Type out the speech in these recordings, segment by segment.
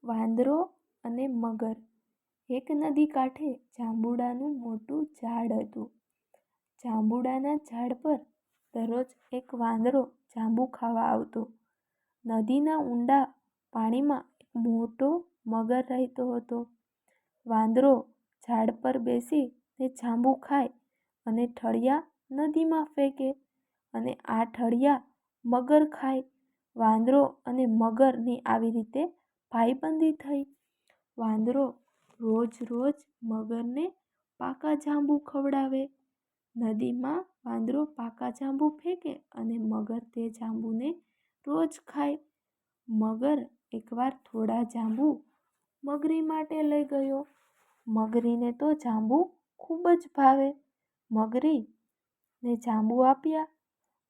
વાંદરો અને મગર. એક નદી કાંઠે જાંબુડાનું મોટું ઝાડ હતું. જાંબુડાના ઝાડ પર દરરોજ એક વાંદરો જાંબુ ખાવા આવતો. નદીના ઊંડા પાણીમાં એક મોટો મગર રહેતો હતો. વાંદરો ઝાડ પર બેસીને જાંબુ ખાય અને ઠળિયા નદીમાં ફેંકે અને આ ઠળિયા મગર ખાય. વાંદરો અને મગરની આવી રીતે ભાઈબંધી થઈ. વાંદરો રોજ મગરને પાકા જાંબુ ખવડાવે. નદીમાં વાંદરો પાકા જાંબુ ફેંકે અને મગર તે જાંબુને રોજ ખાય. મગર એકવાર થોડા જાંબુ મગરી માટે લઈ ગયો. મગરીને તો જાંબુ ખૂબ જ ભાવે. મગરીને જાંબુ આપ્યા.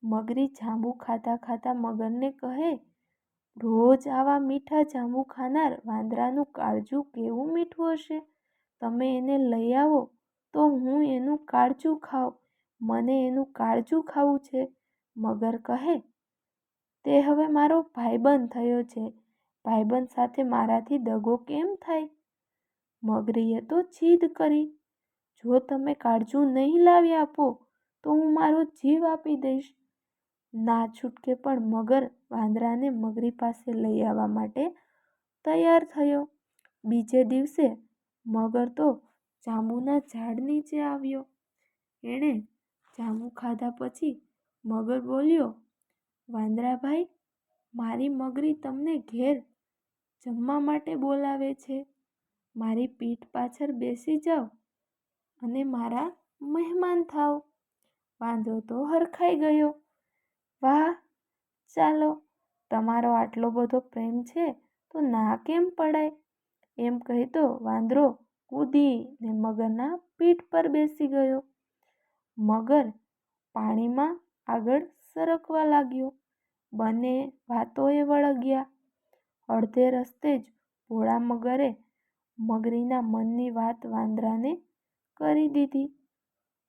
મગરી જાંબુ ખાતા મગરને કહે, રોજ આવા મીઠા જાંબુ ખાનાર વાંદરાનું કાળજું કેવું મીઠું હશે. તમે એને લઈ આવો તો હું એનું કાળજું ખાઉં. મને એનું કાળજું ખાવું છે. મગર કહે, તે હવે મારો ભાઈબંધ થયો છે. ભાઈબંધ સાથે મારાથી દગો કેમ થાય? મગરીએ તો જીદ કરી, જો તમે કાળજું નહીં લાવી આપો તો હું મારો જીવ આપી દઈશ. ના છૂટકે પણ મગર વાંદરાને મગરી પાસે લઈ આવવા માટે તૈયાર થયો. બીજે દિવસે મગર તો જાંબુના ઝાડ નીચે આવ્યો. એણે જાંબુ ખાધા પછી મગર બોલ્યો, વાંદરાભાઈ, મારી મગરી તમને ઘેર જમવા માટે બોલાવે છે. મારી પીઠ પાછળ બેસી જાઓ અને મારા મહેમાન થાઓ. વાંદરો તો હરખાઈ ગયો. વાહ, ચાલો, તમારો આટલો બધો પ્રેમ છે તો ના કેમ પડાય? એમ કહેતો વાંદરો કૂદીને મગરના પીઠ પર બેસી ગયો. મગર પાણીમાં આગળ સરકવા લાગ્યો. બંને વાતોએ વળગ્યા. અડધે રસ્તે જ ભોળા મગરે મગરીના મનની વાત વાંદરાને કરી દીધી.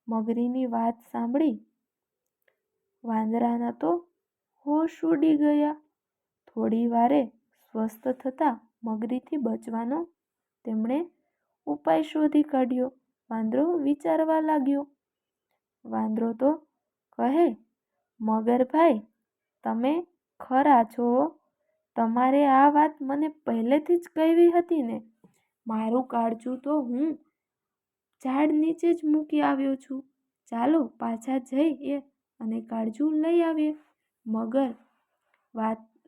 મગરીની વાત સાંભળી વાંદરાના તો હોશ ઉડી ગયા. થોડી વારે સ્વસ્થ થતાં મગરીથી બચવાનો તેમણે ઉપાય શોધી કાઢ્યો. વાંદરો વિચારવા લાગ્યો. વાંદરો તો કહે, મગરભાઈ, તમે ખરા છો. તમારે આ વાત મને પહેલેથી જ કહેવી હતી ને. મારું કાળજું તો હું ઝાડ નીચે જ મૂકી આવ્યો છું. ચાલો પાછા જઈએ અને કાળજું લઈ આવીએ. મગર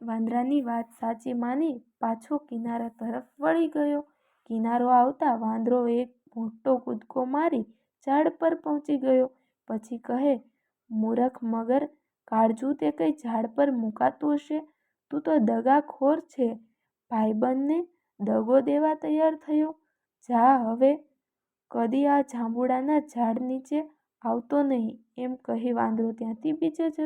વાંદરાની વાત સાચી માની પાછો કિનારા તરફ વળી ગયો. કિનારો આવતા વાંદરો એક મોટો કૂદકો મારી ઝાડ પર પહોંચી ગયો. પછી કહે, મૂરખ મગર, કાળજું તે કઈ ઝાડ પર મુકાતું હશે? તું તો દગાખોર છે. ભાઈબંધને દગો દેવા તૈયાર થયો. જા હવે કદી આ જાંબુડાના ઝાડ નીચે આવતો નહીં. એમ કહી વાંદરો ત્યાંથી બીજે જતો